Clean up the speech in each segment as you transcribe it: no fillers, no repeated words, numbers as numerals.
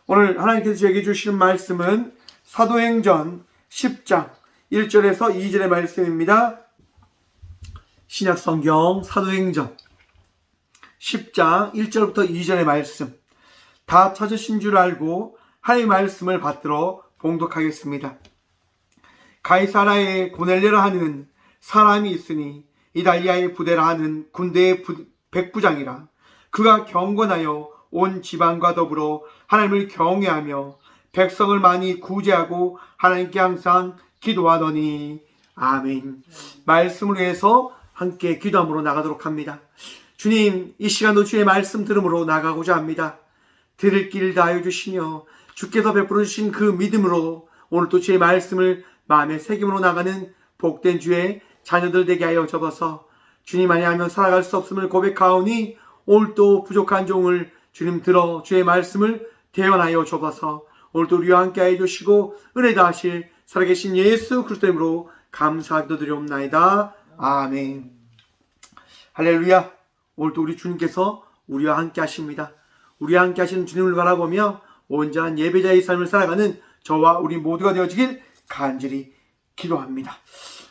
오늘 하나님께서 저에게 주시는 말씀은 사도행전 10장 1절에서 2절의 말씀입니다. 신약성경 사도행전 10장 1절부터 2절의 말씀, 다 찾으신 줄 알고 하나님의 말씀을 받들어 봉독하겠습니다. 가이사라에 고넬료라 하는 사람이 있으니 이달리아의 부대라 하는 군대의 백부장이라. 그가 경건하여 온 지방과 더불어 하나님을 경외하며 백성을 많이 구제하고 하나님께 항상 기도하더니. 아멘. 말씀을 위해서 함께 기도함으로 나가도록 합니다. 주님, 이 시간도 주의 말씀 들음으로 나가고자 합니다. 들을 길 다하여 주시며 주께서 베풀어 주신 그 믿음으로 오늘 또 주의 말씀을 마음에 새김으로 나가는 복된 주의 자녀들 되게 하여 접어서 주님 아니하면 살아갈 수 없음을 고백하오니 오늘도 부족한 종을 주님 들어 주의 말씀을 대언하여 접어서 오늘도 우리와 함께 해주시고 은혜 다하실 살아계신 예수 그리스도 이름으로 감사하기도 드리옵나이다. 아멘. 할렐루야. 오늘도 우리 주님께서 우리와 함께 하십니다. 우리와 함께 하시는 주님을 바라보며 온전한 예배자의 삶을 살아가는 저와 우리 모두가 되어지길 간절히 기도합니다.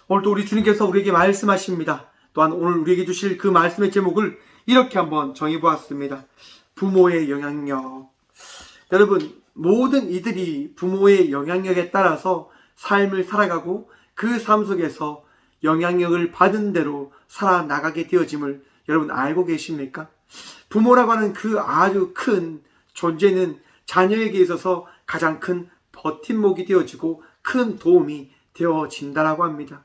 오늘도 우리 주님께서 우리에게 말씀하십니다. 또한 오늘 우리에게 주실 그 말씀의 제목을 이렇게 한번 정해보았습니다. 부모의 영향력. 여러분, 모든 이들이 부모의 영향력에 따라서 삶을 살아가고 그 삶 속에서 영향력을 받은 대로 살아나가게 되어짐을 여러분 알고 계십니까? 부모라고 하는 그 아주 큰 존재는 자녀에게 있어서 가장 큰 버팀목이 되어지고 큰 도움이 되어진다라고 합니다.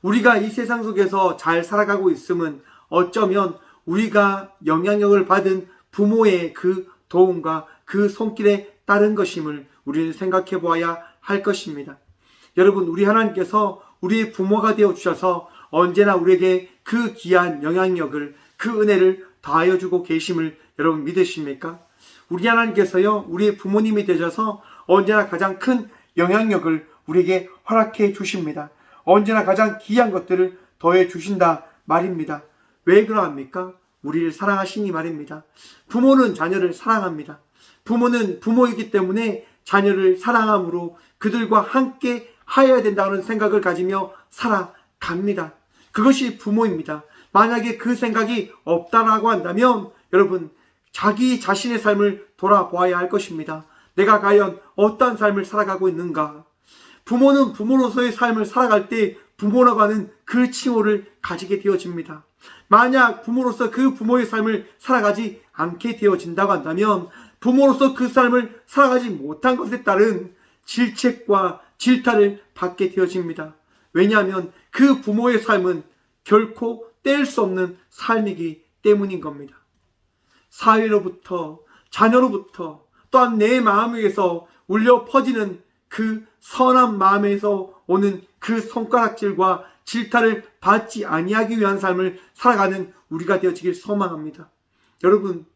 우리가 이 세상 속에서 잘 살아가고 있음은 어쩌면 우리가 영향력을 받은 부모의 그 도움과 그 손길에 따른 것임을 우리는 생각해 보아야 할 것입니다. 여러분, 우리 하나님께서 우리의 부모가 되어 주셔서 언제나 우리에게 그 귀한 영향력을, 그 은혜를 더하여 주고 계심을 여러분 믿으십니까? 우리 하나님께서요, 우리의 부모님이 되셔서 언제나 가장 큰 영향력을 우리에게 허락해 주십니다. 언제나 가장 귀한 것들을 더해 주신다 말입니다. 왜 그러합니까? 우리를 사랑하시니 말입니다. 부모는 자녀를 사랑합니다. 부모는 부모이기 때문에 자녀를 사랑함으로 그들과 함께 하여야 된다는 생각을 가지며 살아갑니다. 그것이 부모입니다. 만약에 그 생각이 없다라고 한다면 여러분, 자기 자신의 삶을 돌아보아야 할 것입니다. 내가 과연 어떠한 삶을 살아가고 있는가? 부모는 부모로서의 삶을 살아갈 때 부모라고 하는 그 칭호를 가지게 되어집니다. 만약 부모로서 그 부모의 삶을 살아가지 않게 되어진다고 한다면 부모로서 그 삶을 살아가지 못한 것에 따른 질책과 질타를 받게 되어집니다. 왜냐하면 그 부모의 삶은 결코 뗄 수 없는 삶이기 때문인 겁니다. 사회로부터, 자녀로부터, 또한 내 마음 위에서 울려 퍼지는 그 선한 마음에서 오는 그 손가락질과 질타를 받지 아니하기 위한 삶을 살아가는 우리가 되어지길 소망합니다. 여러분,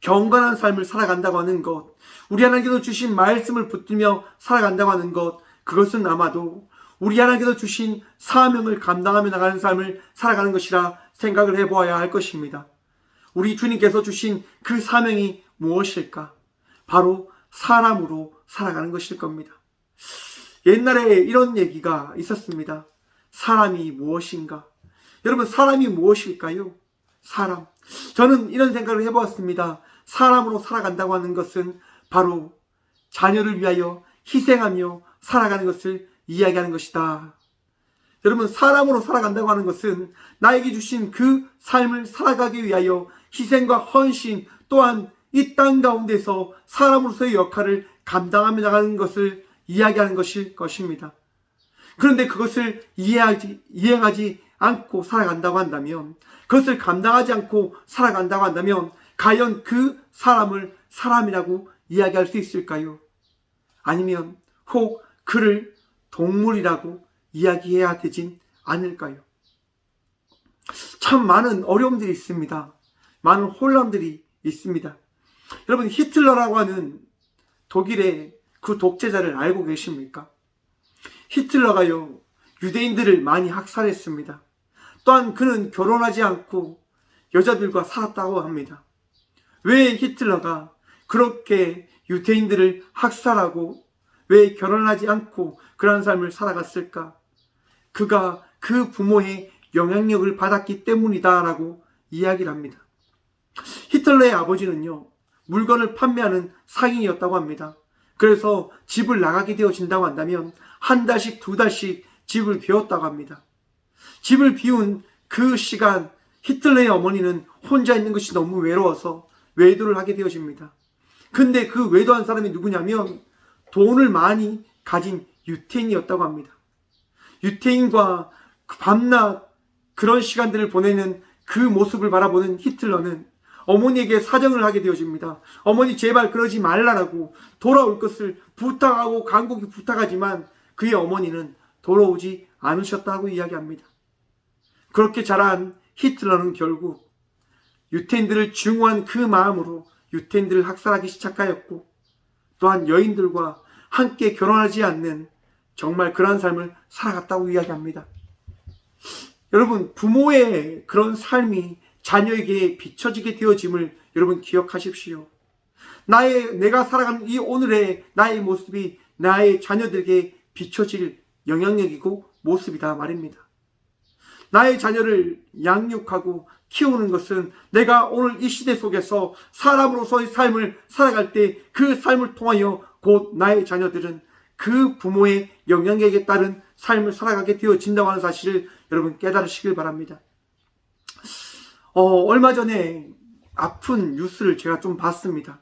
경건한 삶을 살아간다고 하는 것, 우리 하나님께서 주신 말씀을 붙들며 살아간다고 하는 것, 그것은 아마도 우리 하나님께서 주신 사명을 감당하며 나가는 삶을 살아가는 것이라 생각을 해보아야 할 것입니다. 우리 주님께서 주신 그 사명이 무엇일까? 바로 사람으로 살아가는 것일 겁니다. 옛날에 이런 얘기가 있었습니다. 사람이 무엇인가? 여러분, 사람이 무엇일까요? 사람. 저는 이런 생각을 해보았습니다. 사람으로 살아간다고 하는 것은 바로 자녀를 위하여 희생하며 살아가는 것을 이야기하는 것이다. 여러분, 사람으로 살아간다고 하는 것은 나에게 주신 그 삶을 살아가기 위하여 희생과 헌신, 또한 이 땅 가운데서 사람으로서의 역할을 감당하며 나가는 것을 이야기하는 것일 것입니다. 그런데 그것을 이행하지 않고 살아간다고 한다면, 그것을 감당하지 않고 살아간다고 한다면 과연 그 사람을 사람이라고 이야기할 수 있을까요? 아니면 혹 그를 동물이라고 이야기해야 되진 않을까요? 참 많은 어려움들이 있습니다. 많은 혼란들이 있습니다. 여러분, 히틀러라고 하는 독일의 그 독재자를 알고 계십니까? 히틀러가요, 유대인들을 많이 학살했습니다. 또한 그는 결혼하지 않고 여자들과 살았다고 합니다. 왜 히틀러가 그렇게 유대인들을 학살하고 왜 결혼하지 않고 그러한 삶을 살아갔을까? 그가 그 부모의 영향력을 받았기 때문이다라고 이야기를 합니다. 히틀러의 아버지는요, 물건을 판매하는 상인이었다고 합니다. 그래서 집을 나가게 되어진다고 한다면 한 달씩 두 달씩 집을 비웠다고 합니다. 집을 비운 그 시간 히틀러의 어머니는 혼자 있는 것이 너무 외로워서 외도를 하게 되어집니다. 근데 그 외도한 사람이 누구냐면 돈을 많이 가진 유태인이었다고 합니다. 유태인과 밤낮 그런 시간들을 보내는 그 모습을 바라보는 히틀러는 어머니에게 사정을 하게 되어집니다. 어머니 제발 그러지 말라라고 돌아올 것을 부탁하고 간곡히 부탁하지만 그의 어머니는 돌아오지 않으셨다고 이야기합니다. 그렇게 자란 히틀러는 결국 유태인들을 증오한 그 마음으로 유태인들을 학살하기 시작하였고 또한 여인들과 함께 결혼하지 않는 정말 그러한 삶을 살아갔다고 이야기합니다. 여러분, 부모의 그런 삶이 자녀에게 비춰지게 되어짐을 여러분 기억하십시오. 내가 살아가는 이 오늘의 나의 모습이 나의 자녀들에게 비춰질 영향력이고 모습이다 말입니다. 나의 자녀를 양육하고 키우는 것은 내가 오늘 이 시대 속에서 사람으로서의 삶을 살아갈 때 그 삶을 통하여 곧 나의 자녀들은 그 부모의 영향력에 따른 삶을 살아가게 되어진다고 하는 사실을 여러분 깨달으시길 바랍니다. 얼마 전에 아픈 뉴스를 제가 좀 봤습니다.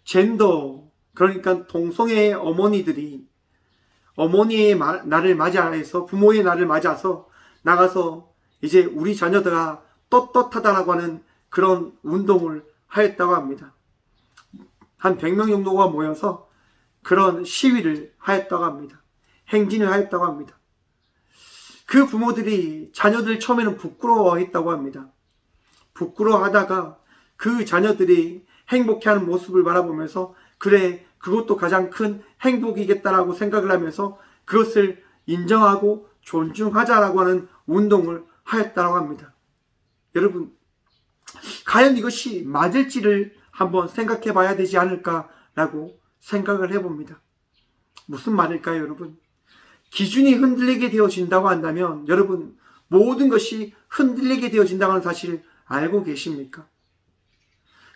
젠더, 그러니까 동성애 어머니들이 어머니의 날을 맞이해서 부모의 날을 맞아서 나가서 이제 우리 자녀들아 떳떳하다라고 하는 그런 운동을 하였다고 합니다. 한 100명 정도가 모여서 그런 시위를 하였다고 합니다. 행진을 하였다고 합니다. 그 부모들이 자녀들 처음에는 부끄러워했다고 합니다. 부끄러워하다가 그 자녀들이 행복해하는 모습을 바라보면서 그래, 그것도 가장 큰 행복이겠다라고 생각을 하면서 그것을 인정하고 존중하자라고 하는 운동을 하였다고 합니다. 여러분, 과연 이것이 맞을지를 한번 생각해 봐야 되지 않을까라고 생각을 해봅니다. 무슨 말일까요, 여러분? 기준이 흔들리게 되어진다고 한다면 여러분, 모든 것이 흔들리게 되어진다고 하는 사실을 알고 계십니까?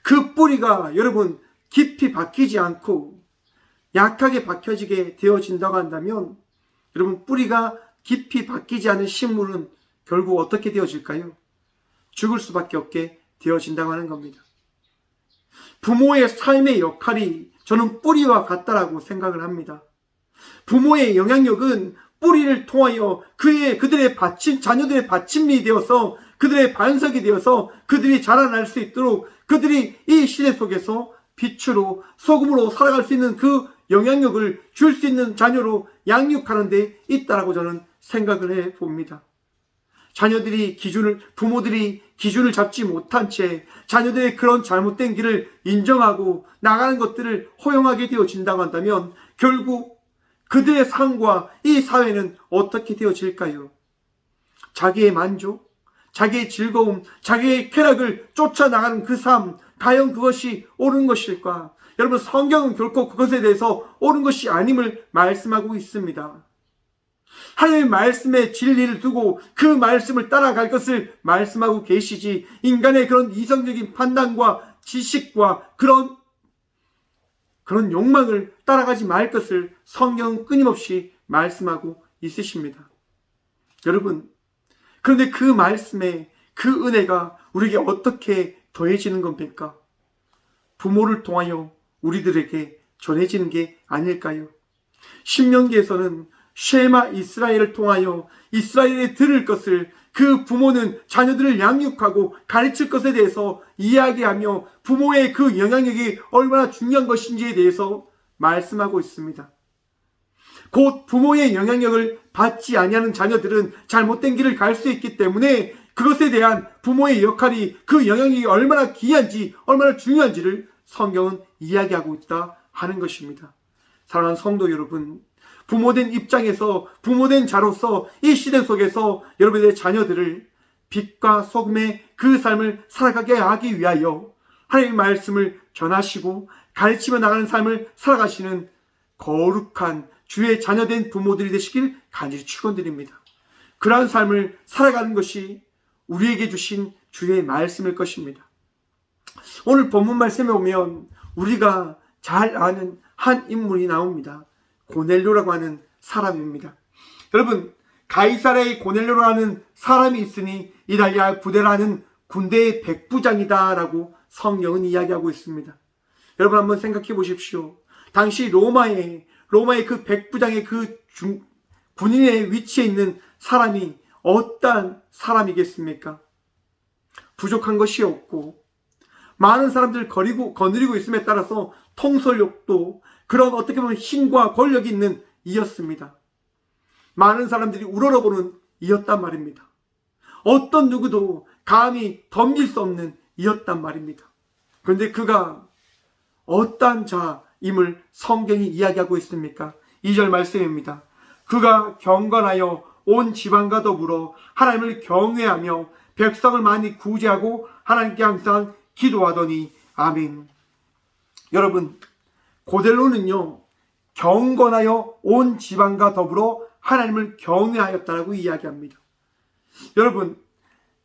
그 뿌리가 여러분 깊이 박히지 않고 약하게 박혀지게 되어진다고 한다면 여러분, 뿌리가 깊이 박히지 않은 식물은 결국 어떻게 되어질까요? 죽을 수밖에 없게 되어진다고 하는 겁니다. 부모의 삶의 역할이 저는 뿌리와 같다라고 생각을 합니다. 부모의 영향력은 뿌리를 통하여 그들의 자녀들의 받침이 되어서 그들의 반석이 되어서 그들이 자라날 수 있도록 그들이 이 시대 속에서 빛으로 소금으로 살아갈 수 있는 그 영향력을 줄 수 있는 자녀로 양육하는 데 있다라고 저는 생각을 해 봅니다. 부모들이 기준을 잡지 못한 채 자녀들의 그런 잘못된 길을 인정하고 나가는 것들을 허용하게 되어진다고 한다면 결국 그들의 삶과 이 사회는 어떻게 되어질까요? 자기의 만족, 자기의 즐거움, 자기의 쾌락을 쫓아나가는 그 삶, 과연 그것이 옳은 것일까? 여러분, 성경은 결코 그것에 대해서 옳은 것이 아님을 말씀하고 있습니다. 하나님의 말씀에 진리를 두고 그 말씀을 따라갈 것을 말씀하고 계시지, 인간의 그런 이성적인 판단과 지식과 그런 욕망을 따라가지 말 것을 성경은 끊임없이 말씀하고 있으십니다. 여러분, 그런데 그 말씀에 그 은혜가 우리에게 어떻게 더해지는 겁니까? 부모를 통하여 우리들에게 전해지는 게 아닐까요? 신명기에서는 쉐마 이스라엘을 통하여 이스라엘이 들을 것을 그 부모는 자녀들을 양육하고 가르칠 것에 대해서 이야기하며 부모의 그 영향력이 얼마나 중요한 것인지에 대해서 말씀하고 있습니다. 곧 부모의 영향력을 받지 아니하는 자녀들은 잘못된 길을 갈 수 있기 때문에 그것에 대한 부모의 역할이, 그 영향력이 얼마나 귀한지, 얼마나 중요한지를 성경은 이야기하고 있다 하는 것입니다. 사랑하는 성도 여러분, 부모된 입장에서, 부모된 자로서 이 시대 속에서 여러분의 자녀들을 빛과 소금의 그 삶을 살아가게 하기 위하여 하나님의 말씀을 전하시고 가르치며 나가는 삶을 살아가시는 거룩한 주의 자녀된 부모들이 되시길 간절히 축원드립니다. 그러한 삶을 살아가는 것이 우리에게 주신 주의 말씀일 것입니다. 오늘 본문 말씀에 보면 우리가 잘 아는 한 인물이 나옵니다. 고넬료라고 하는 사람입니다. 여러분, 가이사랴의 고넬료라는 사람이 있으니 이달리아 부대라는 군대의 백부장이다라고 성경은 이야기하고 있습니다. 여러분 한번 생각해 보십시오. 당시 로마의 그 백부장의 군인의 위치에 있는 사람이 어떠한 사람이겠습니까? 부족한 것이 없고 많은 사람들을 거느리고 있음에 따라서 통솔력도 그런 어떻게 보면 힘과 권력이 있는 이였습니다. 많은 사람들이 우러러보는 이였단 말입니다. 어떤 누구도 감히 덤빌 수 없는 이였단 말입니다. 그런데 그가 어떠한 자임을 성경이 이야기하고 있습니까? 2절 말씀입니다. 그가 경건하여 온 지방과 더불어 하나님을 경외하며 백성을 많이 구제하고 하나님께 항상 기도하더니 아멘. 여러분, 고넬료는요 경건하여 온 지방과 더불어 하나님을 경외하였다라고 이야기합니다. 여러분,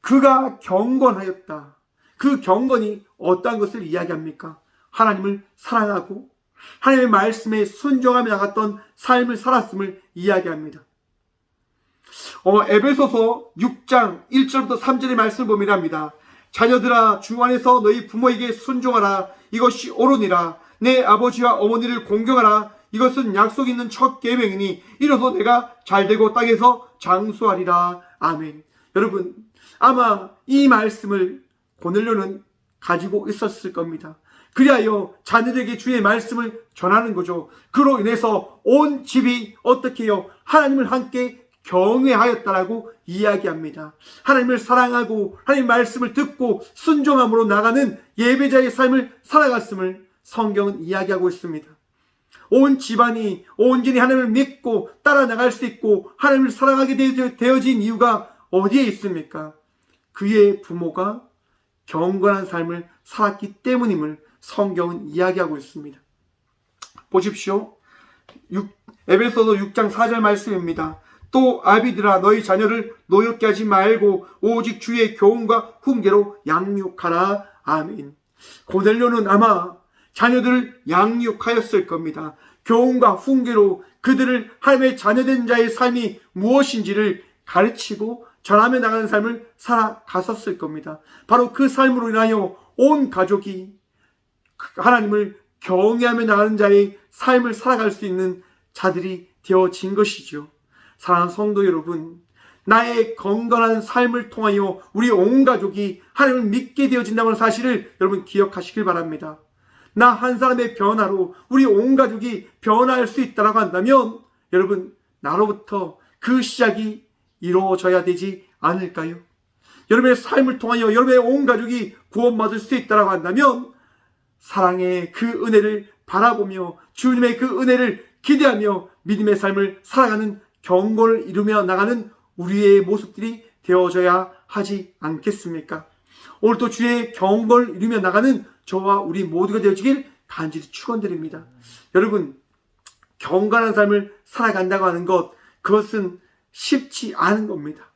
그가 경건하였다. 그 경건이 어떠한 것을 이야기합니까? 하나님을 사랑하고 하나님의 말씀에 순종하며 나갔던 삶을 살았음을 이야기합니다. 에베소서 6장 1절부터 3절의 말씀을 보면 합니다. 자녀들아, 주 안에서 너희 부모에게 순종하라. 이것이 옳으니라. 내 아버지와 어머니를 공경하라. 이것은 약속 있는 첫 계명이니 이로써 내가 잘되고 땅에서 장수하리라. 아멘. 여러분, 아마 이 말씀을 고넬료는 가지고 있었을 겁니다. 그리하여 자녀들에게 주의 말씀을 전하는 거죠. 그로 인해서 온 집이 어떻게 해요? 하나님을 함께 경외하였다라고 이야기합니다. 하나님을 사랑하고 하나님의 말씀을 듣고 순종함으로 나가는 예배자의 삶을 살아갔음을 성경은 이야기하고 있습니다. 온 집안이 온전히 하나님을 믿고 따라 나갈 수 있고 하나님을 사랑하게 되어진 이유가 어디에 있습니까? 그의 부모가 경건한 삶을 살았기 때문임을 성경은 이야기하고 있습니다. 보십시오. 에베소서 6장 4절 말씀입니다. 또 아비들아, 너희 자녀를 노엽게 하지 말고 오직 주의 교훈과 훈계로 양육하라. 아멘. 고넬료는 아마 자녀들을 양육하였을 겁니다. 교훈과 훈계로 그들을 하나님의 자녀된 자의 삶이 무엇인지를 가르치고 전하며 나가는 삶을 살아갔었을 겁니다. 바로 그 삶으로 인하여 온 가족이 하나님을 경외하며 나가는 자의 삶을 살아갈 수 있는 자들이 되어진 것이죠. 사랑하는 성도 여러분, 나의 건강한 삶을 통하여 우리 온 가족이 하나님을 믿게 되어진다는 사실을 여러분 기억하시길 바랍니다. 나 한 사람의 변화로 우리 온 가족이 변화할 수 있다고 한다면 여러분, 나로부터 그 시작이 이루어져야 되지 않을까요? 여러분의 삶을 통하여 여러분의 온 가족이 구원받을 수 있다고 한다면 사랑의 그 은혜를 바라보며 주님의 그 은혜를 기대하며 믿음의 삶을 살아가는 경건을 이루며 나가는 우리의 모습들이 되어져야 하지 않겠습니까? 오늘도 주의 경건을 이루며 나가는 저와 우리 모두가 되어지길 간절히 축원드립니다. 여러분, 경건한 삶을 살아간다고 하는 것, 그것은 쉽지 않은 겁니다.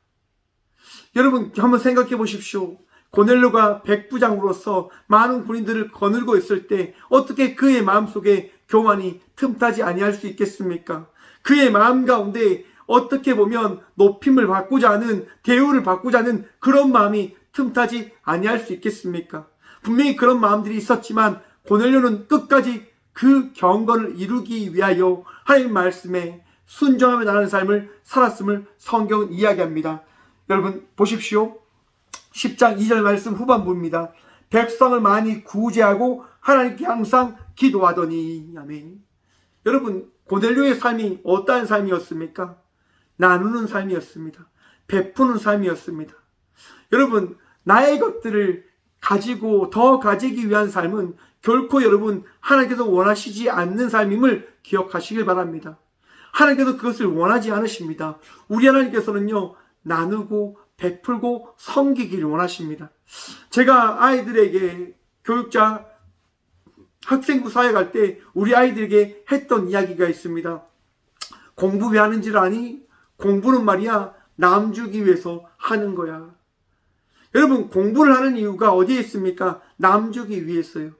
여러분 한번 생각해 보십시오. 고넬료가 백부장으로서 많은 군인들을 거느리고 있을 때 어떻게 그의 마음속에 교만이 틈타지 아니할 수 있겠습니까? 그의 마음 가운데 어떻게 보면 높임을 받고자 하는, 대우를 받고자 하는 그런 마음이 틈타지 아니할 수 있겠습니까? 분명히 그런 마음들이 있었지만 고넬료는 끝까지 그 경건을 이루기 위하여 하나님 말씀에 순종하며 나가는 삶을 살았음을 성경은 이야기합니다. 여러분 보십시오. 10장 2절 말씀 후반부입니다. 백성을 많이 구제하고 하나님께 항상 기도하더니. 아멘. 여러분, 고넬료의 삶이 어떠한 삶이었습니까? 나누는 삶이었습니다. 베푸는 삶이었습니다. 여러분, 나의 것들을 가지고 더 가지기 위한 삶은 결코 여러분 하나님께서 원하시지 않는 삶임을 기억하시길 바랍니다. 하나님께서 그것을 원하지 않으십니다. 우리 하나님께서는요, 나누고 베풀고 섬기기를 원하십니다. 제가 아이들에게 교육자 학생부 사회 갈 때 우리 아이들에게 했던 이야기가 있습니다. 공부 왜 하는 줄 아니? 공부는 말이야 남 주기 위해서 하는 거야. 여러분, 공부를 하는 이유가 어디에 있습니까? 남 주기 위해서요.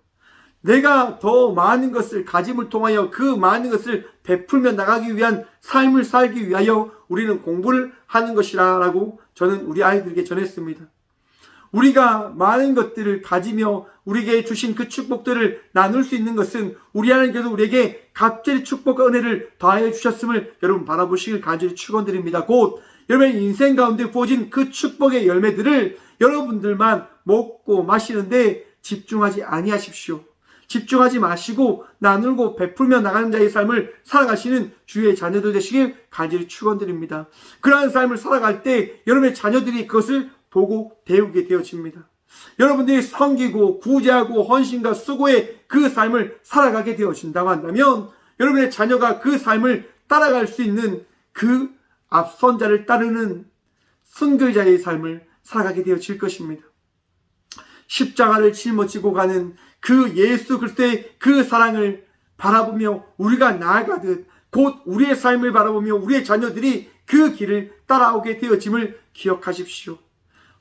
내가 더 많은 것을 가짐을 통하여 그 많은 것을 베풀며 나가기 위한 삶을 살기 위하여 우리는 공부를 하는 것이라고 저는 우리 아이들에게 전했습니다. 우리가 많은 것들을 가지며 우리에게 주신 그 축복들을 나눌 수 있는 것은 우리 하나님께서 우리에게 갑절의 축복과 은혜를 더하여 주셨음을 여러분 바라보시길 간절히 축원드립니다. 곧 여러분의 인생 가운데 부어진 그 축복의 열매들을 여러분들만 먹고 마시는데 집중하지 아니하십시오. 집중하지 마시고 나누고 베풀며 나가는 자의 삶을 살아가시는 주의 자녀들 되시길 간절히 축원드립니다. 그러한 삶을 살아갈 때 여러분의 자녀들이 그것을 보고 배우게 되어집니다. 여러분들이 섬기고 구제하고 헌신과 수고의 그 삶을 살아가게 되어진다고 한다면 여러분의 자녀가 그 삶을 따라갈 수 있는 그 앞선자를 따르는 순교자의 삶을 살아가게 되어질 것입니다. 십자가를 짊어지고 가는 그 예수 그리스도의 그 사랑을 바라보며 우리가 나아가듯 곧 우리의 삶을 바라보며 우리의 자녀들이 그 길을 따라오게 되어짐을 기억하십시오.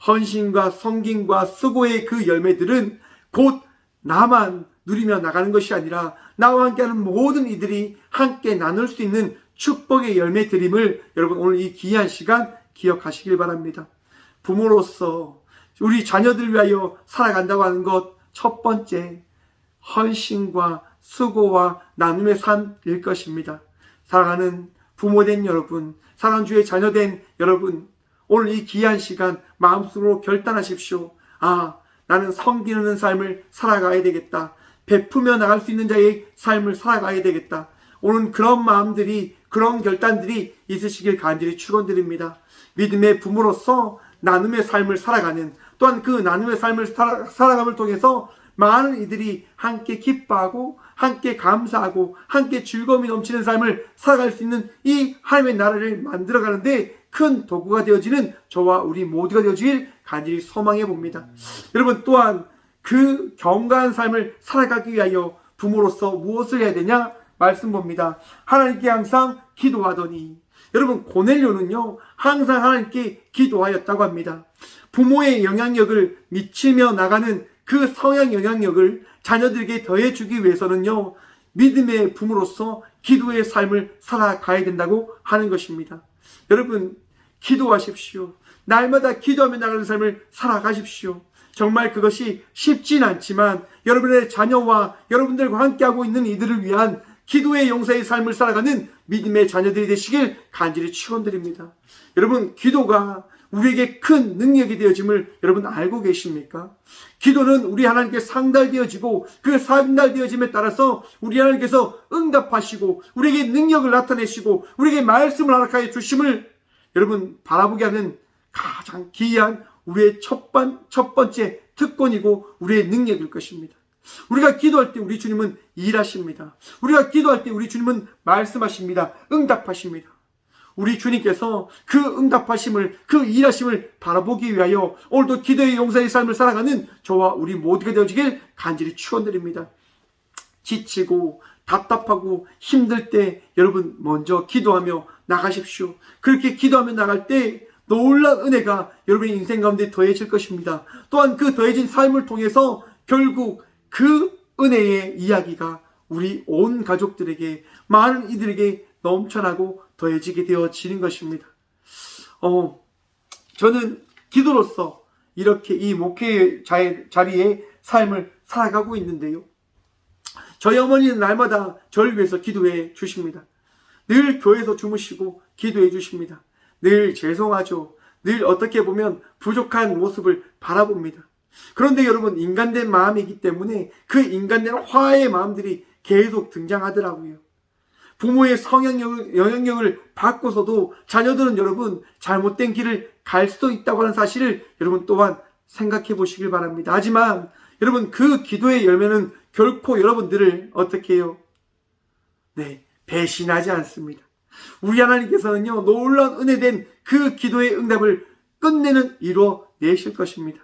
헌신과 섬김과 수고의 그 열매들은 곧 나만 누리며 나가는 것이 아니라 나와 함께하는 모든 이들이 함께 나눌 수 있는 축복의 열매들임을 여러분 오늘 이 귀한 시간 기억하시길 바랍니다. 부모로서 우리 자녀들 위하여 살아간다고 하는 것 첫 번째 헌신과 수고와 나눔의 삶일 것입니다. 사랑하는 부모된 여러분, 사랑하는 주의 자녀된 여러분, 오늘 이 귀한 시간 마음속으로 결단하십시오. 나는 섬기는 삶을 살아가야 되겠다. 베푸며 나갈 수 있는 자의 삶을 살아가야 되겠다. 오늘 그런 마음들이, 그런 결단들이 있으시길 간절히 축원드립니다. 믿음의 부모로서 나눔의 삶을 살아가는, 또한 그 나눔의 삶을 살아감을 통해서 많은 이들이 함께 기뻐하고 함께 감사하고 함께 즐거움이 넘치는 삶을 살아갈 수 있는 이 하나님의 나라를 만들어가는데 큰 도구가 되어지는 저와 우리 모두가 되어지길 간절히 소망해 봅니다. 여러분, 또한 그 경건한 삶을 살아가기 위하여 부모로서 무엇을 해야 되냐? 말씀 봅니다. 하나님께 항상 기도하더니, 여러분 고넬료는요 항상 하나님께 기도하였다고 합니다. 부모의 영향력을 미치며 나가는 그 성향 영향력을 자녀들에게 더해주기 위해서는요 믿음의 부모로서 기도의 삶을 살아가야 된다고 하는 것입니다. 여러분, 기도하십시오. 날마다 기도하며 나가는 삶을 살아가십시오. 정말 그것이 쉽진 않지만 여러분의 자녀와 여러분들과 함께하고 있는 이들을 위한 기도의 용사의 삶을 살아가는 믿음의 자녀들이 되시길 간절히 축원드립니다. 여러분, 기도가 우리에게 큰 능력이 되어짐을 여러분 알고 계십니까? 기도는 우리 하나님께 상달되어지고 그 상달되어짐에 따라서 우리 하나님께서 응답하시고 우리에게 능력을 나타내시고 우리에게 말씀을 허락하여 주심을 여러분 바라보게 하는 가장 귀한 우리의 첫 번째 특권이고 우리의 능력일 것입니다. 우리가 기도할 때 우리 주님은 일하십니다. 우리가 기도할 때 우리 주님은 말씀하십니다. 응답하십니다. 우리 주님께서 그 응답하심을, 그 일하심을 바라보기 위하여 오늘도 기도의 용사의 삶을 살아가는 저와 우리 모두가 되어지길 간절히 축원드립니다. 지치고 답답하고 힘들 때 여러분 먼저 기도하며 나가십시오. 그렇게 기도하며 나갈 때 놀라운 은혜가 여러분의 인생 가운데 더해질 것입니다. 또한 그 더해진 삶을 통해서 결국 그 은혜의 이야기가 우리 온 가족들에게, 많은 이들에게 넘쳐나고 더해지게 되어지는 것입니다. 저는 기도로서 이렇게 이 목회의 자리에 삶을 살아가고 있는데요. 저희 어머니는 날마다 저를 위해서 기도해 주십니다. 늘 교회에서 주무시고 기도해 주십니다. 늘 죄송하죠. 늘 어떻게 보면 부족한 모습을 바라봅니다. 그런데 여러분, 인간된 마음이기 때문에 그 인간된 화해의 마음들이 계속 등장하더라고요. 부모의 영향력을 받고서도 자녀들은 여러분 잘못된 길을 갈 수도 있다고 하는 사실을 여러분 또한 생각해 보시길 바랍니다. 하지만 여러분, 그 기도의 열매는 결코 여러분들을 어떻게 해요? 배신하지 않습니다. 우리 하나님께서는요 놀라운 은혜된 그 기도의 응답을 끝내는 이루어 내실 것입니다.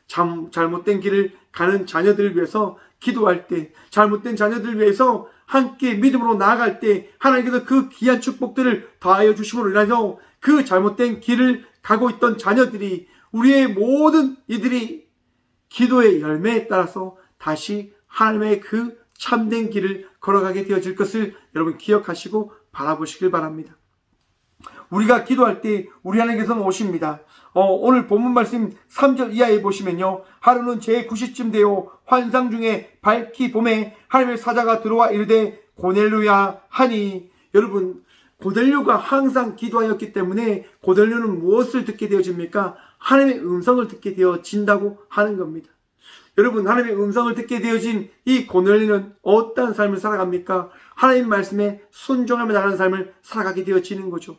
잘못된 길을 가는 자녀들을 위해서 기도할 때, 잘못된 자녀들을 위해서 함께 믿음으로 나아갈 때 하나님께서 그 귀한 축복들을 더하여 주심으로 인하여 그 잘못된 길을 가고 있던 자녀들이, 우리의 모든 이들이 기도의 열매에 따라서 다시 하나님의 그 참된 길을 걸어가게 되어질 것을 여러분 기억하시고 바라보시길 바랍니다. 우리가 기도할 때 우리 하나님께서는 오십니다. 오늘 본문 말씀 3절 이하에 보시면요, 하루는 제9시쯤 되어 환상 중에 밝기 봄에 하나님의 사자가 들어와 이르되 고넬료야 하니. 여러분, 고넬료가 항상 기도하였기 때문에 고넬료는 무엇을 듣게 되어집니까? 하나님의 음성을 듣게 되어진다고 하는 겁니다. 여러분, 하나님의 음성을 듣게 되어진 이 고넬료는 어떠한 삶을 살아갑니까? 하나님 말씀에 순종하며 나가는 삶을 살아가게 되어지는 거죠.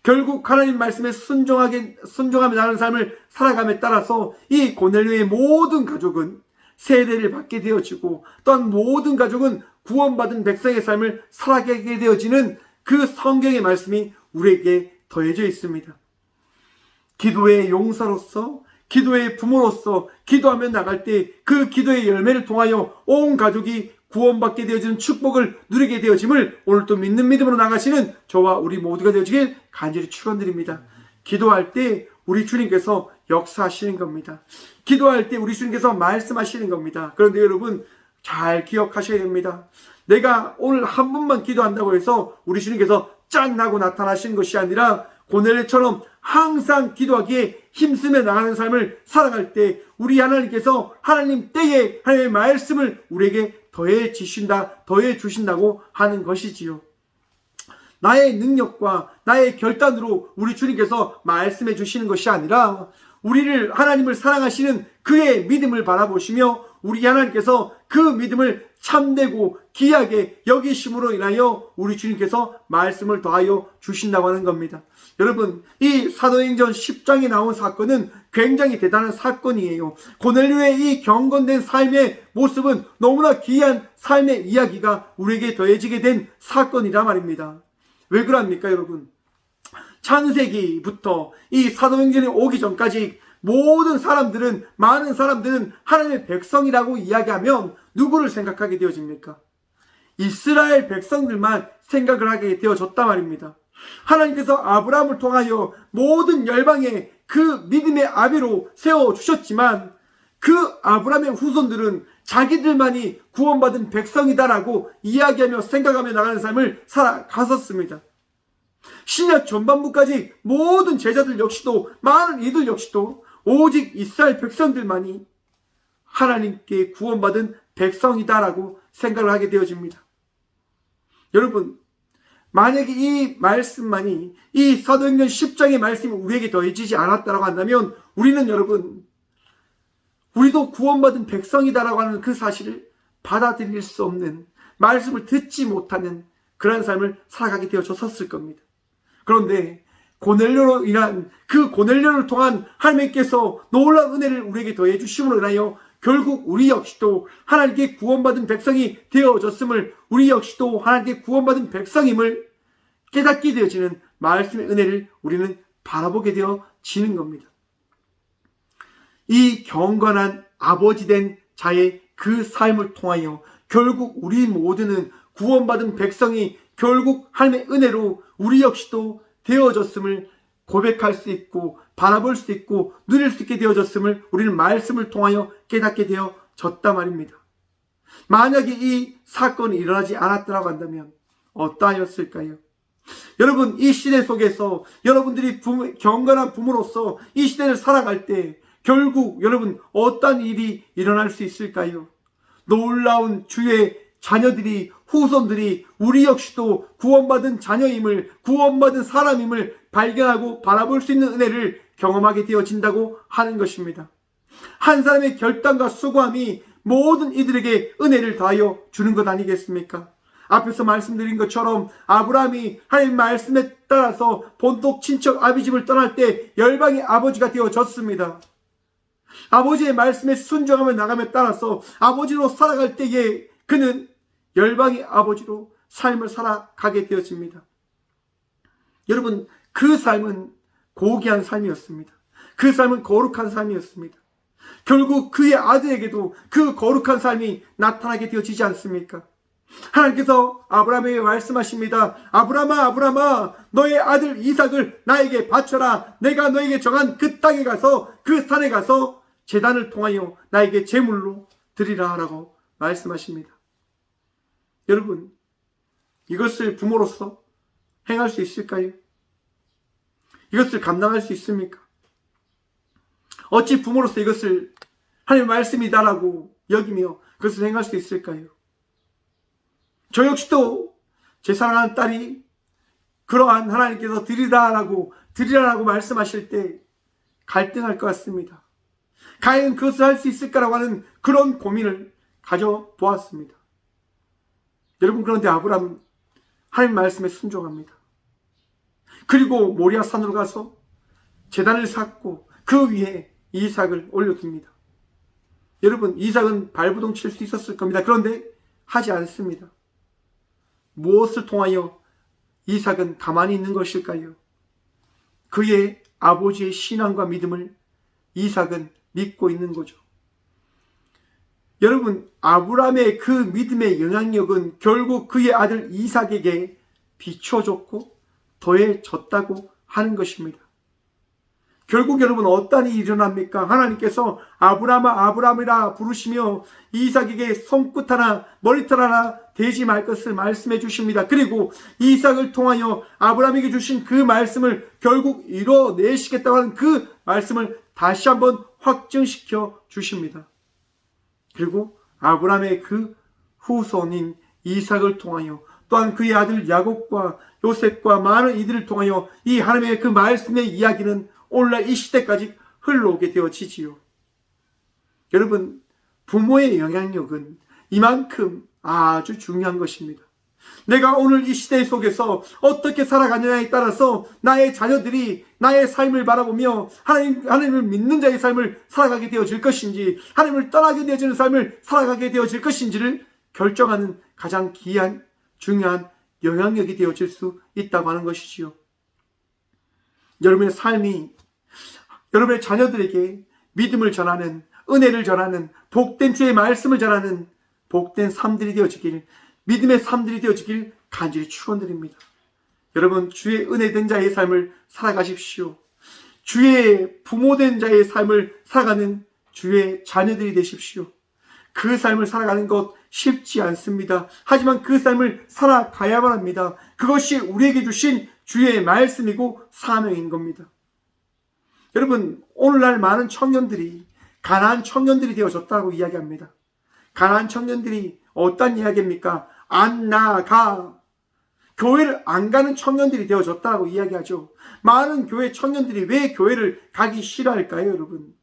결국 하나님 말씀에 순종하며 나가는 삶을 살아감에 따라서 이 고넬료의 모든 가족은 세례를 받게 되어지고, 또한 모든 가족은 구원받은 백성의 삶을 살아가게 되어지는 그 성경의 말씀이 우리에게 더해져 있습니다. 기도의 용사로서, 기도의 부모로서 기도하며 나갈 때 그 기도의 열매를 통하여 온 가족이 구원받게 되어지는 축복을 누리게 되어짐을 오늘 또 믿는 믿음으로 나가시는 저와 우리 모두가 되어지길 간절히 축원드립니다. 기도할 때 우리 주님께서 역사하시는 겁니다. 기도할 때 우리 주님께서 말씀하시는 겁니다. 그런데 여러분, 잘 기억하셔야 됩니다. 내가 오늘 한 번만 기도한다고 해서 우리 주님께서 짠 하고 나타나시는 것이 아니라 고넬료처럼 항상 기도하기에 힘쓰며 나가는 삶을 살아갈 때 우리 하나님께서 하나님 때에 하나님의 말씀을 우리에게 더해 주신다고 하는 것이지요. 나의 능력과 나의 결단으로 우리 주님께서 말씀해 주시는 것이 아니라 하나님을 사랑하시는 그의 믿음을 바라보시며 우리 하나님께서 그 믿음을 참되고 귀하게 여기심으로 인하여 우리 주님께서 말씀을 더하여 주신다고 하는 겁니다. 여러분, 이 사도행전 10장에 나온 사건은 굉장히 대단한 사건이에요. 고넬료의 이 경건된 삶의 모습은 너무나 귀한 삶의 이야기가 우리에게 더해지게 된 사건이라 말입니다. 왜 그럽니까, 여러분? 창세기부터 이 사도행전이 오기 전까지 많은 사람들은 하나님의 백성이라고 이야기하면 누구를 생각하게 되어집니까? 이스라엘 백성들만 생각을 하게 되어졌단 말입니다. 하나님께서 아브라함을 통하여 모든 열방에 그 믿음의 아비로 세워주셨지만 그 아브라함의 후손들은 자기들만이 구원받은 백성이다라고 이야기하며 생각하며 나가는 삶을 살아갔었습니다. 신약 전반부까지 모든 제자들 역시도, 많은 이들 역시도 오직 이스라엘 백성들만이 하나님께 구원받은 백성이다라고 생각을 하게 되어집니다. 여러분, 만약에 이 말씀만이, 이 사도행전 10장의 말씀이 우리에게 더해지지 않았다라고 한다면 우리도 구원받은 백성이다라고 하는 그 사실을 받아들일 수 없는, 말씀을 듣지 못하는 그런 삶을 살아가게 되어졌었을 겁니다. 그런데 고넬료로 인한, 그 고넬료를 통한 하나님께서 놀라운 은혜를 우리에게 더해 주심으로 인하여 결국 우리 역시도 하나님께 구원받은 백성이 되어졌음을, 우리 역시도 하나님께 구원받은 백성임을 깨닫게 되어지는 말씀의 은혜를 우리는 바라보게 되어지는 겁니다. 이 경건한 아버지 된 자의 그 삶을 통하여 결국 우리 모두는 구원받은 백성이 결국 하나님의 은혜로 우리 역시도 되어졌음을 고백할 수 있고 바라볼 수 있고 누릴 수 있게 되어졌음을 우리는 말씀을 통하여 깨닫게 되어졌단 말입니다. 만약에 이 사건이 일어나지 않았다고 한다면 어떠하였을까요? 여러분, 이 시대 속에서 여러분들이 경건한 부모로서 이 시대를 살아갈 때 결국 여러분 어떤 일이 일어날 수 있을까요? 놀라운 주의 자녀들이, 후손들이 우리 역시도 구원받은 자녀임을, 구원받은 사람임을 발견하고 바라볼 수 있는 은혜를 경험하게 되어진다고 하는 것입니다. 한 사람의 결단과 수고함이 모든 이들에게 은혜를 더하여 주는 것 아니겠습니까? 앞에서 말씀드린 것처럼 아브라함이 하나님 말씀에 따라서 본토 친척 아비집을 떠날 때 열방의 아버지가 되어졌습니다. 아버지의 말씀에 순종하며 나감에 따라서 아버지로 살아갈 때에 그는 열방의 아버지로 삶을 살아가게 되어집니다. 여러분, 그 삶은 고귀한 삶이었습니다. 그 삶은 거룩한 삶이었습니다. 결국 그의 아들에게도 그 거룩한 삶이 나타나게 되어지지 않습니까? 하나님께서 아브라함에게 말씀하십니다. 아브라함아, 아브라함아, 너의 아들 이삭을 나에게 바쳐라. 내가 너에게 정한 그 땅에 가서, 그 산에 가서 제단을 통하여 나에게 제물로 드리라 라고 말씀하십니다. 여러분, 이것을 부모로서 행할 수 있을까요? 이것을 감당할 수 있습니까? 어찌 부모로서 이것을 하나님의 말씀이다라고 여기며 그것을 행할 수 있을까요? 저 역시도 제 사랑하는 딸이 그러한 하나님께서 드리라라고 말씀하실 때 갈등할 것 같습니다. 과연 그것을 할 수 있을까라고 하는 그런 고민을 가져보았습니다. 여러분, 그런데 아브라함은 하나님 말씀에 순종합니다. 그리고 모리아 산으로 가서 제단을 쌓고 그 위에 이삭을 올려둡니다. 여러분, 이삭은 발부동 칠 수 있었을 겁니다. 그런데 하지 않습니다. 무엇을 통하여 이삭은 가만히 있는 것일까요? 그의 아버지의 신앙과 믿음을 이삭은 믿고 있는 거죠. 여러분, 아브라함의 그 믿음의 영향력은 결국 그의 아들 이삭에게 비춰졌고 더해졌다고 하는 것입니다. 결국 여러분, 어떤 일이 일어납니까? 하나님께서 아브라함아, 아브라함이라 부르시며 이삭에게 손끝 하나 머리털 하나 대지 말 것을 말씀해 주십니다. 그리고 이삭을 통하여 아브라함에게 주신 그 말씀을 결국 이뤄내시겠다고 하는 그 말씀을 다시 한번 확증시켜 주십니다. 그리고 아브라함의 그 후손인 이삭을 통하여 또한 그의 아들 야곱과 요셉과 많은 이들을 통하여 이 하나님의 그 말씀의 이야기는 오늘날 이 시대까지 흘러오게 되어지지요. 여러분, 부모의 영향력은 이만큼 아주 중요한 것입니다. 내가 오늘 이 시대 속에서 어떻게 살아가느냐에 따라서 나의 자녀들이 나의 삶을 바라보며 하나님을 믿는 자의 삶을 살아가게 되어질 것인지, 하나님을 떠나게 되어지는 삶을 살아가게 되어질 것인지를 결정하는 가장 귀한 중요한 영향력이 되어질 수 있다고 하는 것이지요. 여러분의 삶이 여러분의 자녀들에게 믿음을 전하는, 은혜를 전하는, 복된 주의 말씀을 전하는 복된 삶들이 되어지길, 믿음의 삶들이 되어지길 간절히 축원드립니다. 여러분, 주의 은혜된 자의 삶을 살아가십시오. 주의 부모된 자의 삶을 살아가는 주의 자녀들이 되십시오. 그 삶을 살아가는 것 쉽지 않습니다. 하지만 그 삶을 살아가야만 합니다. 그것이 우리에게 주신 주의 말씀이고 사명인 겁니다. 여러분, 오늘날 많은 청년들이 가난한 청년들이 되어졌다고 이야기합니다. 가난한 청년들이 어떤 이야기입니까? 안 나가. 교회를 안 가는 청년들이 되어졌다고 이야기하죠. 많은 교회 청년들이 왜 교회를 가기 싫어할까요, 여러분?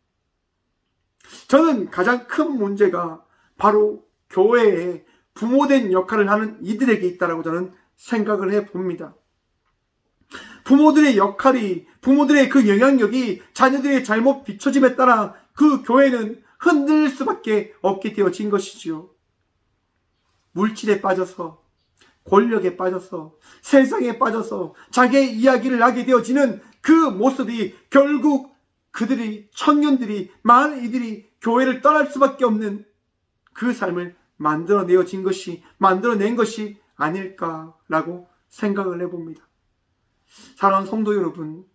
저는 가장 큰 문제가 바로 교회에 부모된 역할을 하는 이들에게 있다고 저는 생각을 해봅니다. 부모들의 역할이, 부모들의 그 영향력이 자녀들의 잘못 비춰짐에 따라 그 교회는 흔들릴 수밖에 없게 되어진 것이지요. 물질에 빠져서, 권력에 빠져서, 세상에 빠져서 자기의 이야기를 하게 되어지는 그 모습이 결국 그들이, 청년들이, 많은 이들이 교회를 떠날 수밖에 없는 그 삶을 만들어낸 것이 아닐까라고 생각을 해봅니다. 사랑하는 성도 여러분,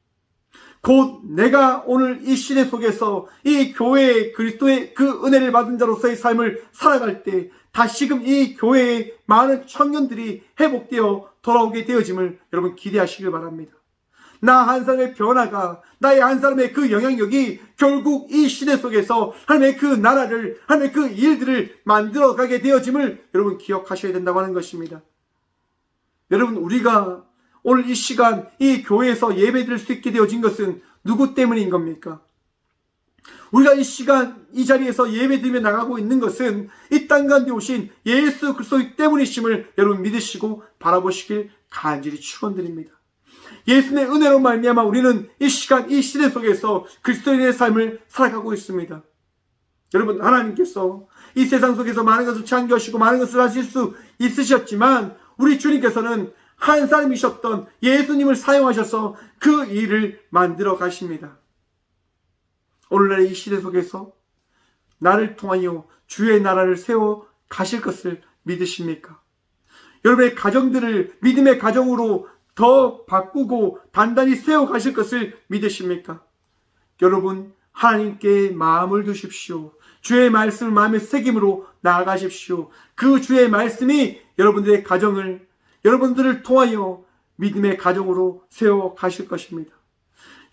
곧 내가 오늘 이 시대 속에서 이 교회의 그리스도의 그 은혜를 받은 자로서의 삶을 살아갈 때 다시금 이 교회의 많은 청년들이 회복되어 돌아오게 되어짐을 여러분 기대하시길 바랍니다. 나 한 사람의 변화가, 나의 한 사람의 그 영향력이 결국 이 시대 속에서 하나님의 그 나라를, 하나님의 그 일들을 만들어가게 되어짐을 여러분 기억하셔야 된다고 하는 것입니다. 여러분, 우리가 오늘 이 시간 이 교회에서 예배드릴 수 있게 되어진 것은 누구 때문인 겁니까? 우리가 이 시간 이 자리에서 예배드리며 나가고 있는 것은 이 땅 가운데 오신 예수 그리스도 때문이심을 여러분 믿으시고 바라보시길 간절히 축원드립니다. 예수님의 은혜로 말미암아 우리는 이 시간 이 시대 속에서 그리스도인의 삶을 살아가고 있습니다. 여러분, 하나님께서 이 세상 속에서 많은 것을 창조하시고 많은 것을 하실 수 있으셨지만 우리 주님께서는 한 사람이셨던 예수님을 사용하셔서 그 일을 만들어 가십니다. 오늘날 이 시대 속에서 나를 통하여 주의 나라를 세워 가실 것을 믿으십니까? 여러분의 가정들을 믿음의 가정으로 더 바꾸고 단단히 세워 가실 것을 믿으십니까? 여러분, 하나님께 마음을 두십시오. 주의 말씀을 마음의 새김으로 나아가십시오. 그 주의 말씀이 여러분들의 가정을, 여러분들을 통하여 믿음의 가정으로 세워 가실 것입니다.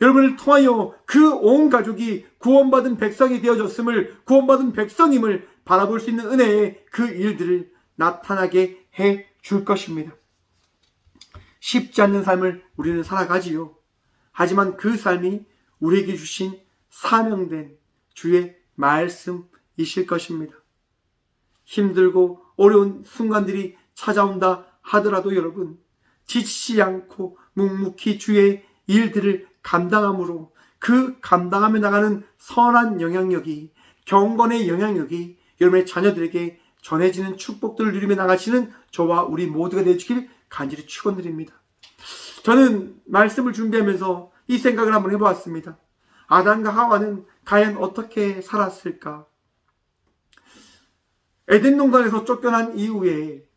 여러분을 통하여 그 온 가족이 구원받은 백성이 되어졌음을, 구원받은 백성임을 바라볼 수 있는 은혜의 그 일들을 나타나게 해 줄 것입니다. 쉽지 않는 삶을 우리는 살아가지요. 하지만 그 삶이 우리에게 주신 사명된 주의 말씀이실 것입니다. 힘들고 어려운 순간들이 찾아온다 하더라도 여러분, 지치지 않고 묵묵히 주의 일들을 감당함으로 그 감당하며 나가는 선한 영향력이, 경건의 영향력이 여러분의 자녀들에게 전해지는 축복들을 누리며 나가시는 저와 우리 모두가 되시길 간절히 축원드립니다. 저는 말씀을 준비하면서 이 생각을 한번 해보았습니다. 아담과 하와는 과연 어떻게 살았을까? 에덴 동산에서 쫓겨난 이후에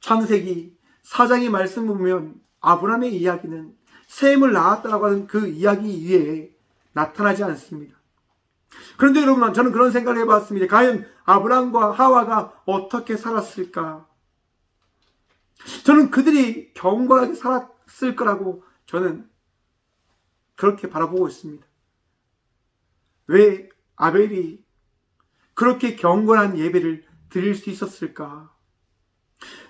창세기 4장의 말씀을 보면 아브라함의 이야기는 셈을 낳았다라고 하는 그 이야기 이외에 나타나지 않습니다. 그런데 여러분, 저는 그런 생각을 해봤습니다. 과연 아브라함과 하와가 어떻게 살았을까? 저는 그들이 경건하게 살았을 거라고 저는 그렇게 바라보고 있습니다. 왜 아벨이 그렇게 경건한 예배를 드릴 수 있었을까?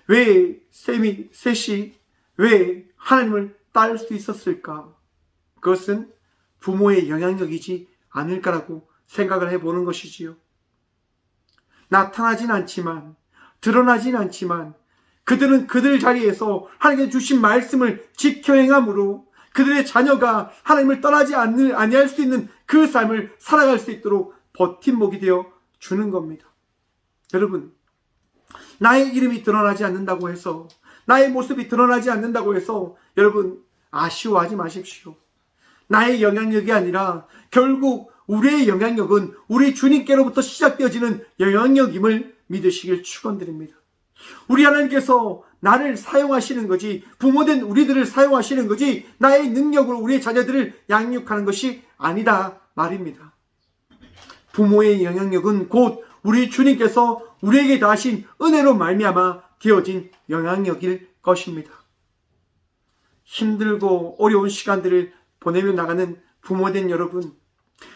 왜 셋이 왜 하나님을 따를 수 있었을까? 그것은 부모의 영향력이지 않을까라고 생각을 해보는 것이지요. 나타나진 않지만, 드러나진 않지만 그들은 그들 자리에서 하나님께 주신 말씀을 지켜 행함으로 그들의 자녀가 하나님을 떠나지 아니할 수 있는 그 삶을 살아갈 수 있도록 버팀목이 되어 주는 겁니다. 여러분, 나의 이름이 드러나지 않는다고 해서, 나의 모습이 드러나지 않는다고 해서 여러분 아쉬워하지 마십시오. 나의 영향력이 아니라 결국 우리의 영향력은 우리 주님께로부터 시작되어지는 영향력임을 믿으시길 축원드립니다. 우리 하나님께서 나를 사용하시는 거지, 부모된 우리들을 사용하시는 거지, 나의 능력으로 우리의 자녀들을 양육하는 것이 아니다 말입니다. 부모의 영향력은 곧 우리 주님께서 우리에게 다하신 은혜로 말미암아 되어진 영향력일 것입니다. 힘들고 어려운 시간들을 보내며 나가는 부모된 여러분,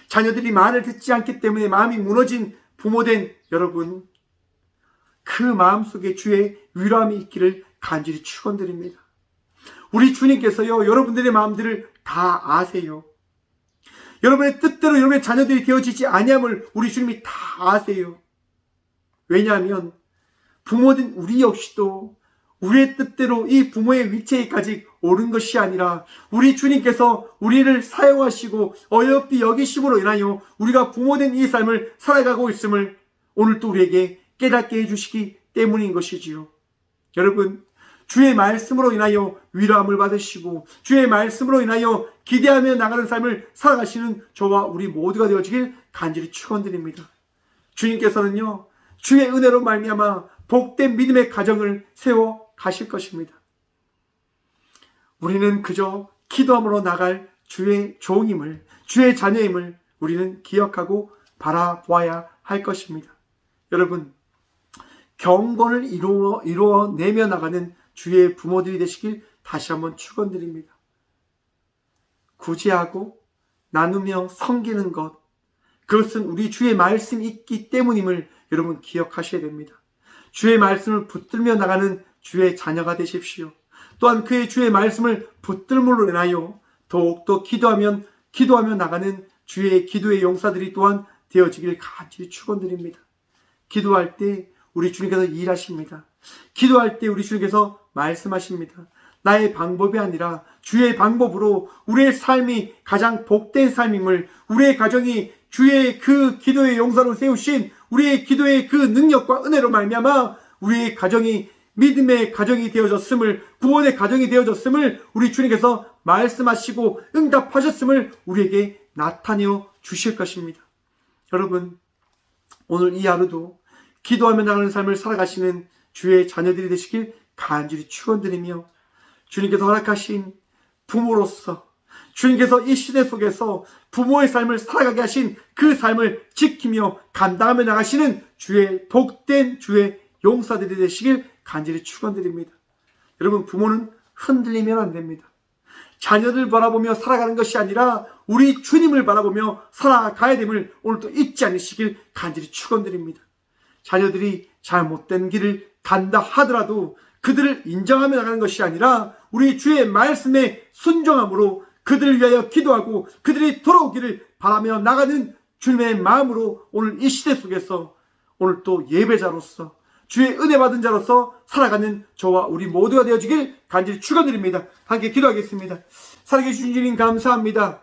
자녀들이 말을 듣지 않기 때문에 마음이 무너진 부모된 여러분, 그 마음속에 주의 위로함이 있기를 간절히 축원드립니다. 우리 주님께서요, 여러분들의 마음들을 다 아세요. 여러분의 뜻대로 여러분의 자녀들이 되어지지 아니함을 우리 주님이 다 아세요. 왜냐하면 부모된 우리 역시도 우리의 뜻대로 이 부모의 위치에까지 오른 것이 아니라 우리 주님께서 우리를 사용하시고 어여삐 여기심으로 인하여 우리가 부모된 이 삶을 살아가고 있음을 오늘도 우리에게 깨닫게 해주시기 때문인 것이지요. 여러분, 주의 말씀으로 인하여 위로함을 받으시고 주의 말씀으로 인하여 기대하며 나가는 삶을 살아가시는 저와 우리 모두가 되어지길 간절히 축원드립니다. 주님께서는요, 주의 은혜로 말미암아 복된 믿음의 가정을 세워 가실 것입니다. 우리는 그저 기도함으로 나갈 주의 종임을, 주의 자녀임을 우리는 기억하고 바라보아야 할 것입니다. 여러분, 경건을 이루어내며 나가는 주의 부모들이 되시길 다시 한번 축원드립니다. 구제하고 나누며 섬기는 것, 그것은 우리 주의 말씀이 있기 때문임을 여러분 기억하셔야 됩니다. 주의 말씀을 붙들며 나가는 주의 자녀가 되십시오. 또한 그의 주의 말씀을 붙들므로 인하여 더욱더 기도하며 나가는 주의 기도의 용사들이 또한 되어지길 간절히 축원드립니다. 기도할 때 우리 주님께서 일하십니다. 기도할 때 우리 주님께서 말씀하십니다. 나의 방법이 아니라 주의 방법으로 우리의 삶이 가장 복된 삶임을, 우리의 가정이 주의 그 기도의 용사로 세우신 우리의 기도의 그 능력과 은혜로 말미암아 우리의 가정이 믿음의 가정이 되어졌음을, 구원의 가정이 되어졌음을 우리 주님께서 말씀하시고 응답하셨음을 우리에게 나타내어 주실 것입니다. 여러분, 오늘 이 하루도 기도하며 나가는 삶을 살아가시는 주의 자녀들이 되시길 간절히 축원드리며, 주님께서 허락하신 부모로서 주님께서 이 시대 속에서 부모의 삶을 살아가게 하신 그 삶을 지키며 감당하며 나가시는 주의 복된 주의 용사들이 되시길 간절히 축원드립니다. 여러분, 부모는 흔들리면 안 됩니다. 자녀들 바라보며 살아가는 것이 아니라 우리 주님을 바라보며 살아가야 됨을 오늘도 잊지 않으시길 간절히 축원드립니다. 자녀들이 잘못된 길을 간다 하더라도 그들을 인정하며 나가는 것이 아니라 우리 주의 말씀에 순종함으로 그들을 위하여 기도하고 그들이 돌아오기를 바라며 나가는 주님의 마음으로 오늘 이 시대 속에서 오늘 또 예배자로서 주의 은혜 받은 자로서 살아가는 저와 우리 모두가 되어지길 간절히 축원드립니다. 함께 기도하겠습니다. 살아계신 주님 감사합니다.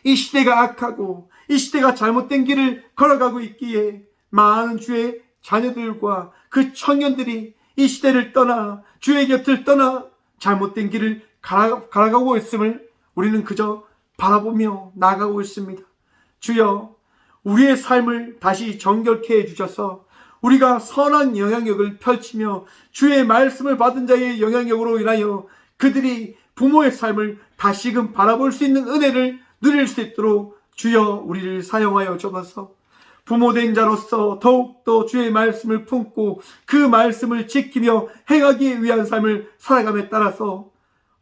이 시대가 악하고 이 시대가 잘못된 길을 걸어가고 있기에 많은 주의 자녀들과 그 청년들이 이 시대를 떠나 주의 곁을 떠나 잘못된 길을 갈아가고 있음을 우리는 그저 바라보며 나아가고 있습니다. 주여, 우리의 삶을 다시 정결케 해주셔서 우리가 선한 영향력을 펼치며 주의 말씀을 받은 자의 영향력으로 인하여 그들이 부모의 삶을 다시금 바라볼 수 있는 은혜를 누릴 수 있도록 주여 우리를 사용하여 주옵소서. 부모된 자로서 더욱더 주의 말씀을 품고 그 말씀을 지키며 행하기 위한 삶을 살아감에 따라서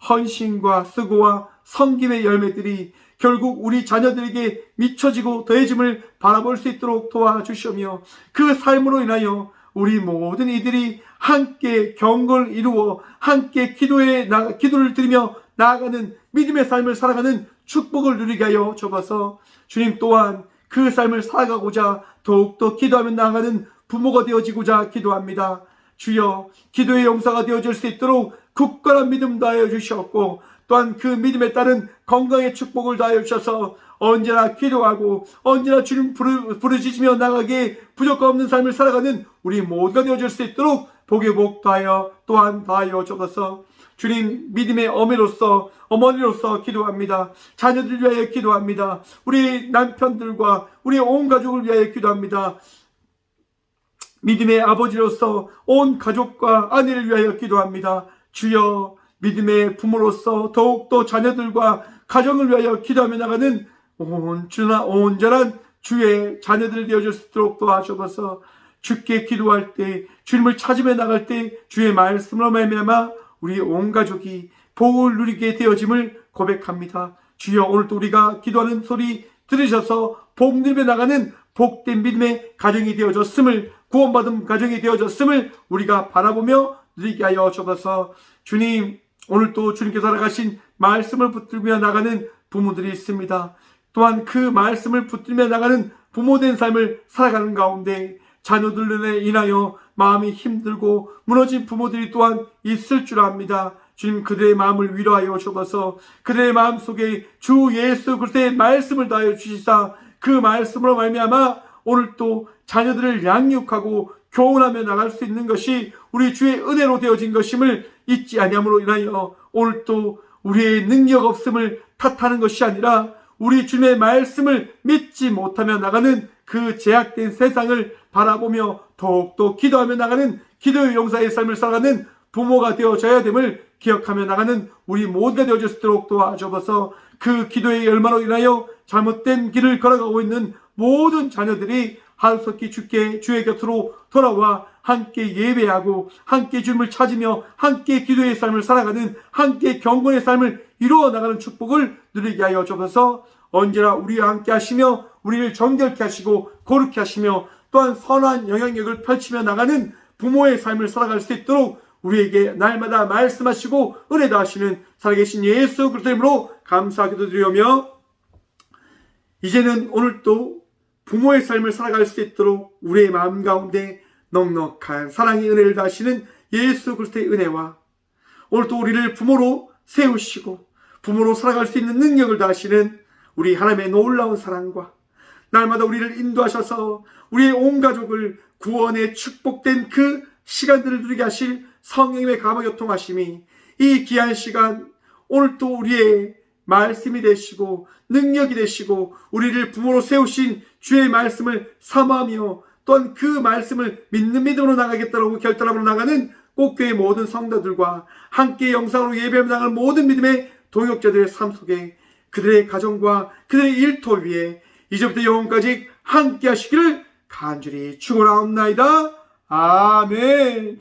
헌신과 수고와 섬김의 열매들이 결국 우리 자녀들에게 미쳐지고 더해짐을 바라볼 수 있도록 도와주시며, 그 삶으로 인하여 우리 모든 이들이 함께 경건을 이루어 함께 기도를 드리며 나아가는 믿음의 삶을 살아가는 축복을 누리게 하여 주옵소서. 주님 또한 그 삶을 살아가고자 더욱더 기도하며 나아가는 부모가 되어지고자 기도합니다. 주여, 기도의 용사가 되어질 수 있도록 굳건한 믿음 다하여 주시옵고, 또한 그 믿음에 따른 건강의 축복을 다하여 주셔서 언제나 기도하고 언제나 주님 부르짖으며 나가게 부족함 없는 삶을 살아가는 우리 모두가 되어질 수 있도록 복의 복 다하여 또한 다하여 주옵소서. 주님, 믿음의 어머니로서 기도합니다. 자녀들 위하여 기도합니다. 우리 남편들과 우리 온 가족을 위하여 기도합니다. 믿음의 아버지로서 온 가족과 아내를 위하여 기도합니다. 주여, 믿음의 부모로서 더욱더 자녀들과 가정을 위하여 기도하며 나가는 온전한 주의 자녀들 되어줄 수 있도록 도와주옵소서. 주께 기도할 때, 주님을 찾으며 나갈 때 주의 말씀으로 말미암아 우리 온 가족이 복을 누리게 되어짐을 고백합니다. 주여, 오늘도 우리가 기도하는 소리 들으셔서 복 누리며 나가는 복된 믿음의 가정이 되어졌음을, 구원받은 가정이 되어졌음을 우리가 바라보며 누리게 하여 주옵소서. 주님, 오늘도 주님께서 살아가신 말씀을 붙들며 나가는 부모들이 있습니다. 또한 그 말씀을 붙들며 나가는 부모된 삶을 살아가는 가운데 자녀들로 인하여 마음이 힘들고 무너진 부모들이 또한 있을 줄 압니다. 주님, 그들의 마음을 위로하여 주셔서 그들의 마음속에 주 예수 그리스도의 말씀을 다하여 주시사 그 말씀으로 말미암아 오늘 또 자녀들을 양육하고 교훈하며 나갈 수 있는 것이 우리 주의 은혜로 되어진 것임을 잊지 아니함으로 인하여 오늘 또 우리의 능력 없음을 탓하는 것이 아니라 우리 주님의 말씀을 믿지 못하며 나가는 그 제약된 세상을 바라보며 더욱더 기도하며 나가는 기도의 용사의 삶을 살아가는 부모가 되어져야 됨을 기억하며 나가는 우리 모두가 되어질 수 있도록 도와주옵소서. 그 기도의 열마로 인하여 잘못된 길을 걸어가고 있는 모든 자녀들이 하루속히 주의 곁으로 돌아와 함께 예배하고 함께 주님을 찾으며 함께 기도의 삶을 살아가는 함께 경건의 삶을 이루어 나가는 축복을 누리게 하여 주옵소서. 언제나 우리와 함께 하시며 우리를 정결케 하시고 거룩케 하시며 또한 선한 영향력을 펼치며 나가는 부모의 삶을 살아갈 수 있도록 우리에게 날마다 말씀하시고 은혜 다하시는 살아계신 예수 그리스도의 이름으로 감사하기도 드리오며, 이제는 오늘도 부모의 삶을 살아갈 수 있도록 우리의 마음 가운데 넉넉한 사랑의 은혜를 다하시는 예수 그리스도의 은혜와 오늘도 우리를 부모로 세우시고 부모로 살아갈 수 있는 능력을 다하시는 우리 하나님의 놀라운 사랑과 날마다 우리를 인도하셔서 우리의 온 가족을 구원의 축복된 그 시간들을 누리게 하실 성령님의 감화 교통하심이 이 귀한 시간 오늘 또 우리의 말씀이 되시고 능력이 되시고 우리를 부모로 세우신 주의 말씀을 사모하며 또한 그 말씀을 믿는 믿음으로 나가겠다고 결단하고 나가는 꽃교회 모든 성도들과 함께 영상으로 예배를 나가는 모든 믿음의 동역자들의 삶 속에 그들의 가정과 그들의 일터 위에 이제부터 영원까지 함께 하시기를 간절히 축원하옵나이다. 아멘.